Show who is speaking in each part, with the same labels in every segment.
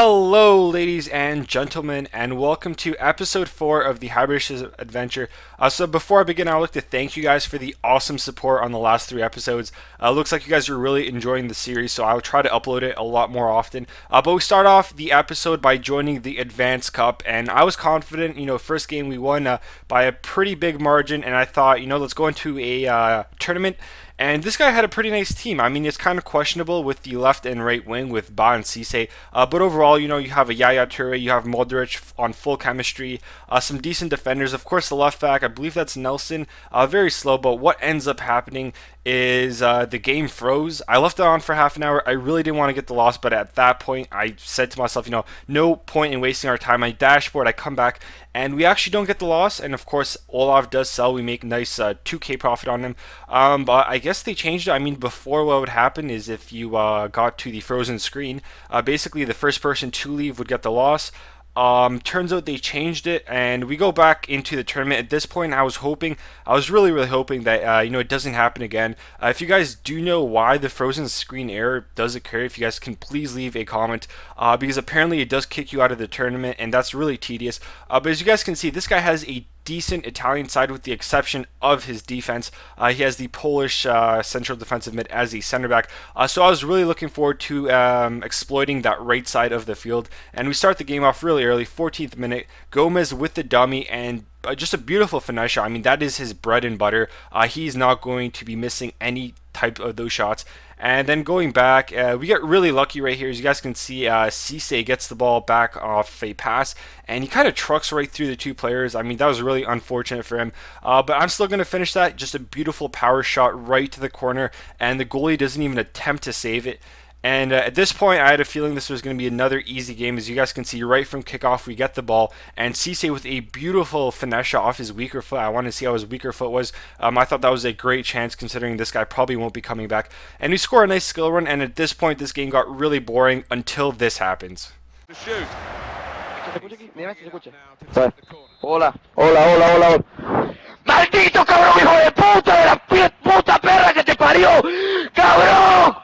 Speaker 1: Hello, ladies and gentlemen, and welcome to episode 4 of the Hybridicious adventure. So before I begin, I'd like to thank you guys for the awesome support on the last 3 episodes. Looks like you guys are really enjoying the series, so I'll try to upload it a lot more often. But we start off the episode by joining the Advanced Cup, and I was confident. First game we won by a pretty big margin, and I thought, let's go into a tournament. And this guy had a pretty nice team. I mean, it's kind of questionable with the left and right wing with Ba and Cisse. But overall, you have a Yaya Toure, you have Modric on full chemistry, some decent defenders. Of course, the left back, I believe that's Nelson, very slow. But what ends up happening is the game froze. I left it on for half an hour. I really didn't want to get the loss, but at that point, I said to myself, no point in wasting our time. My dashboard, I come back, and we actually don't get the loss. And of course, Olaf does sell. We make nice 2K profit on him. But I guess they changed it. I mean, before what would happen is if you got to the frozen screen, basically the first person to leave would get the loss. Turns out they changed it, and we go back into the tournament. At this point, I was really hoping that it doesn't happen again. If you guys do know why the frozen screen error does occur, if you guys can please leave a comment, because apparently it does kick you out of the tournament, and that's really tedious. But as you guys can see, this guy has a decent Italian side with the exception of his defense. He has the Polish central defensive mid as the center back. So I was really looking forward to exploiting that right side of the field. And we start the game off really early, 14th minute. Gomez with the dummy and just a beautiful finesse shot. I mean, that is his bread and butter. He's not going to be missing any type of those shots. And then going back, we get really lucky right here. As you guys can see, Cisse gets the ball back off a pass, and he kind of trucks right through the 2 players. I mean, that was really unfortunate for him. But I'm still going to finish that. Just a beautiful power shot right to the corner, and the goalie doesn't even attempt to save it. And at this point, I had a feeling this was going to be another easy game. As you guys can see, right from kickoff, we get the ball. And Cisse with a beautiful finesse shot off his weaker foot. I wanted to see how his weaker foot was. I thought that was a great chance considering this guy probably won't be coming back. And we score a nice skill run. And at this point, this game got really boring until this happens.
Speaker 2: To shoot.
Speaker 3: Hola, hola, hola, hola. ¡Maldito cabrón, hijo de puta! ¡De la puta perra que te parió! ¡Cabrón!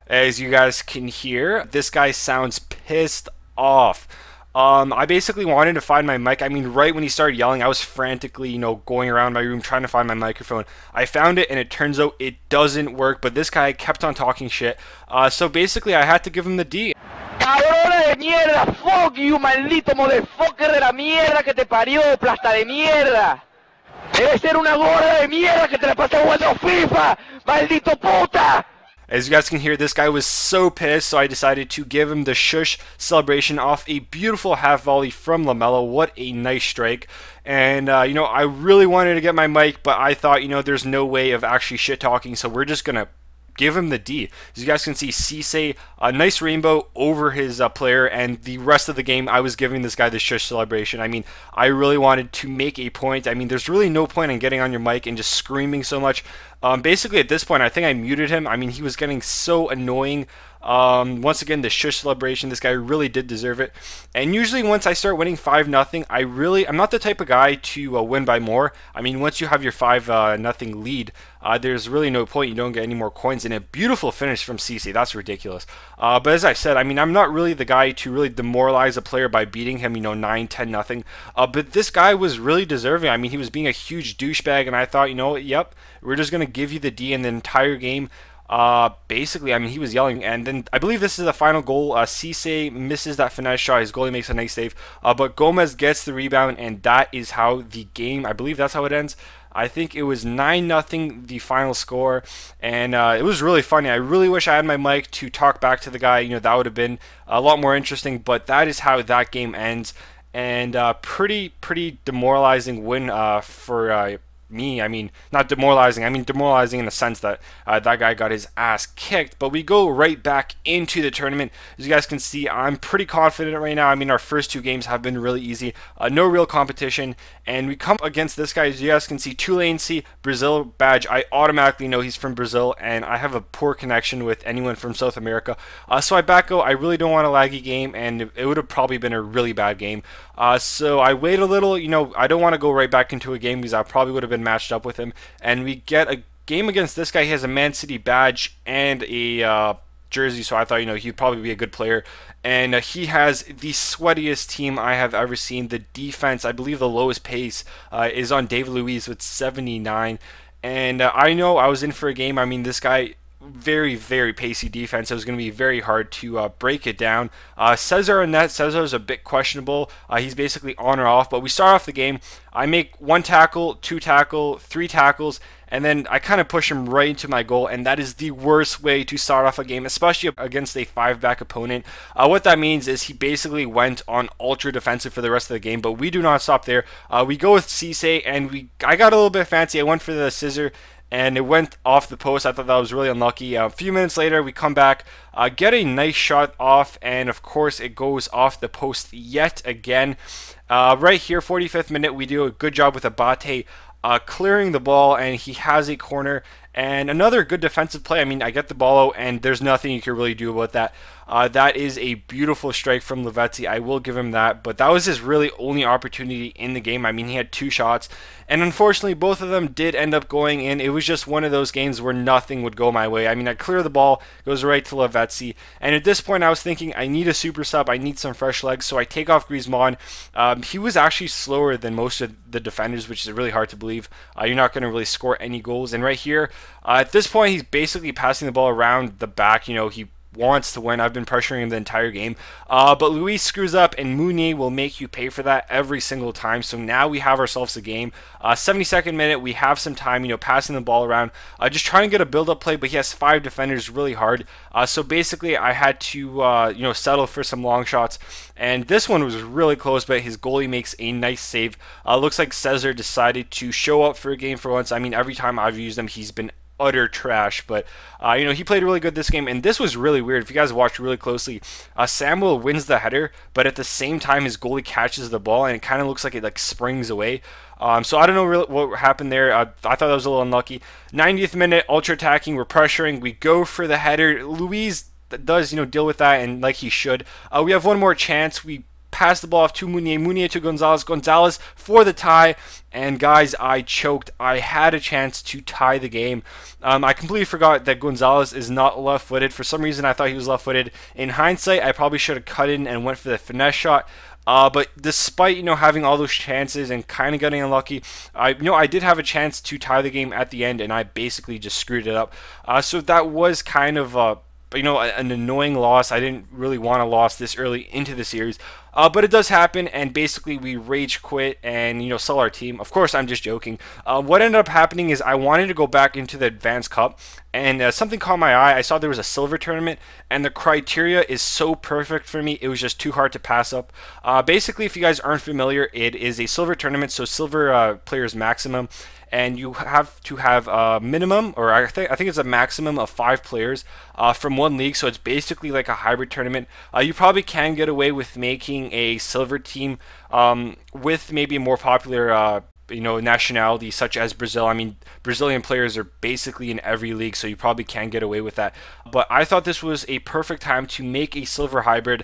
Speaker 1: As you guys can hear, this guy sounds pissed off. I basically wanted to find my mic. I mean, right when he started yelling, I was frantically, going around my room trying to find my microphone. I found it, and it turns out it doesn't work, but this guy kept on talking shit. So basically, I had to give him the D.
Speaker 3: ¡Cabrona de mierda! ¡Fuck you, maldito motherfucker de la mierda que te parió, plasta de mierda! ¡Debe ser una gorda de mierda que te la pasa jugando FIFA! ¡Maldito puta!
Speaker 1: As you guys can hear, this guy was so pissed, so I decided to give him the shush celebration off a beautiful half volley from Lamelo. What a nice strike. And, I really wanted to get my mic, but I thought, there's no way of actually shit talking, so we're just going to give him the D. As you guys can see, Cisse, a nice rainbow over his player, and the rest of the game, I was giving this guy the shush celebration. I mean, I really wanted to make a point. I mean, there's really no point in getting on your mic and just screaming so much. Basically, at this point, I think I muted him. I mean, he was getting so annoying. Once again, the shush celebration, this guy really did deserve it. And usually once I start winning 5-0, I'm not the type of guy to win by more. I mean, once you have your 5-0 lead, there's really no point. You don't get any more coins. And a beautiful finish from Cisse. That's ridiculous. But as I said, I mean, I'm not really the guy to really demoralize a player by beating him, 9-10-0. But this guy was really deserving. I mean, he was being a huge douchebag, and I thought, yep, we're just going to give you the D in the entire game. Basically, I mean, he was yelling, and then I believe this is the final goal. Cisse misses that finesse shot. His goalie makes a nice save, but Gomez gets the rebound, and that is how the game, I believe that's how it ends. I think it was 9-0 the final score, and it was really funny. I really wish I had my mic to talk back to the guy. That would have been a lot more interesting, but that is how that game ends, and pretty demoralizing win for me. I mean, not demoralizing. I mean, demoralizing in the sense that that guy got his ass kicked. But we go right back into the tournament. As you guys can see, I'm pretty confident right now. I mean, our first 2 games have been really easy. No real competition. And we come against this guy. As you guys can see, Tulane C, Brazil badge. I automatically know he's from Brazil. And I have a poor connection with anyone from South America. So I back go. I really don't want a laggy game. And it would have probably been a really bad game. So I wait a little. I don't want to go right back into a game because I probably would have been matched up with him, and we get a game against this guy. He has a Man City badge and a jersey, so I thought, he'd probably be a good player. And he has the sweatiest team I have ever seen. The defense, I believe the lowest pace is on David Luiz with 79. And I know I was in for a game. I mean, this guy, very, very pacey defense. It was going to be very hard to break it down. Cesar in net. Cesar's a bit questionable. He's basically on or off. But we start off the game. I make 1 tackle, 2 tackle, 3 tackles, and then I kind of push him right into my goal, and that is the worst way to start off a game, especially against a 5-back opponent. What that means is he basically went on ultra defensive for the rest of the game, but we do not stop there. We go with Cisse, and I got a little bit fancy. I went for the scissor, and it went off the post. I thought that was really unlucky. A few minutes later, we come back, get a nice shot off, and of course, it goes off the post yet again. Right here, 45th minute, we do a good job with Abate clearing the ball, and he has a corner. And another good defensive play. I mean, I get the ball out, and there's nothing you can really do about that. That is a beautiful strike from Lavezzi. I will give him that. But that was his really only opportunity in the game. I mean, he had 2 shots. And unfortunately, both of them did end up going in. It was just one of those games where nothing would go my way. I mean, I clear the ball, goes right to Lavezzi. And at this point, I was thinking, I need a super sub. I need some fresh legs. So I take off Griezmann. He was actually slower than most of the defenders, which is really hard to believe. You're not going to really score any goals. And right here, at this point, he's basically passing the ball around the back. He wants to win. I've been pressuring him the entire game. But Luis screws up, and Mounier will make you pay for that every single time. So now we have ourselves a game. 72nd minute, we have some time, passing the ball around. Just trying to get a build-up play, but he has 5 defenders, really hard. So basically, I had to, settle for some long shots. And this one was really close, but his goalie makes a nice save. Looks like Cesar decided to show up for a game for once. I mean, every time I've used him, he's been utter trash, but he played really good this game. And this was really weird. If you guys watched really closely, Samuel wins the header, but at the same time his goalie catches the ball, and it kind of looks like it springs away. So I don't know really what happened there. I thought that was a little unlucky. 90th minute, ultra attacking, we're pressuring, we go for the header. Luis does deal with that, and like he should. We have one more chance. We pass the ball off to Mounier, Mounier to Gonzalez, Gonzalez for the tie, and guys, I choked. I had a chance to tie the game. I completely forgot that Gonzalez is not left-footed. For some reason, I thought he was left-footed. In hindsight, I probably should have cut in and went for the finesse shot. But despite having all those chances and kind of getting unlucky, I did have a chance to tie the game at the end, and I basically just screwed it up. So that was kind of an annoying loss. I didn't really want a loss this early into the series, but it does happen, and basically we rage quit and sell our team. Of course, I'm just joking. What ended up happening is I wanted to go back into the Advanced Cup, and something caught my eye. I saw there was a silver tournament, and the criteria is so perfect for me. It was just too hard to pass up. Basically, if you guys aren't familiar, it is a silver tournament, so silver players maximum. And you have to have a minimum, or I think it's a maximum of 5 players from one league. So it's basically like a hybrid tournament. You probably can get away with making a silver team with maybe a more popular nationality such as Brazil. I mean, Brazilian players are basically in every league, so you probably can get away with that. But I thought this was a perfect time to make a silver hybrid,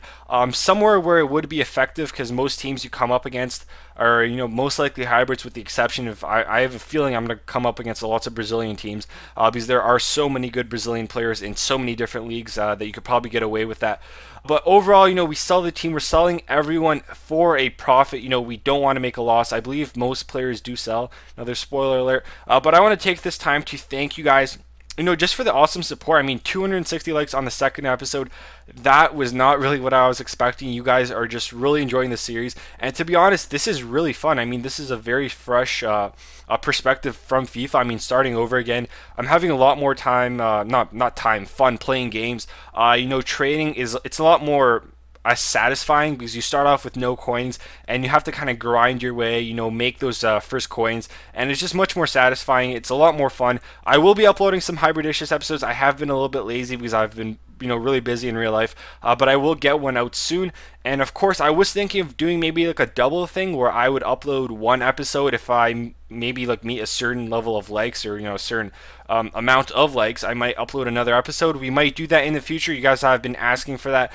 Speaker 1: somewhere where it would be effective, because most teams you come up against are most likely hybrids, with the exception of I have a feeling I'm going to come up against lots of Brazilian teams, because there are so many good Brazilian players in so many different leagues that you could probably get away with that. But overall, we sell the team. We're selling everyone for a profit. We don't want to make a loss. I believe most players do sell. Another spoiler alert. But I want to take this time to thank you guys, just for the awesome support. I mean, 260 likes on the second episode. That was not really what I was expecting. You guys are just really enjoying the series. And to be honest, this is really fun. I mean, this is a very fresh perspective from FIFA. I mean, starting over again. I'm having a lot more time, fun playing games. Trading it's a lot more satisfying, because you start off with no coins and you have to kind of grind your way, make those first coins, and it's just much more satisfying. It's a lot more fun. I will be uploading some Hybridicious episodes. I have been a little bit lazy because I've been really busy in real life, but I will get one out soon. And of course, I was thinking of doing maybe like a double thing where I would upload one episode if I maybe meet a certain level of likes, or a certain amount of likes. I might upload another episode. We might do that in the future. You guys have been asking for that.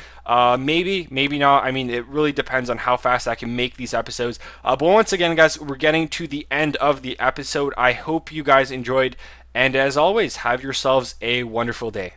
Speaker 1: Maybe not. I mean, it really depends on how fast I can make these episodes. But once again, guys, we're getting to the end of the episode. I hope you guys enjoyed, and as always, have yourselves a wonderful day.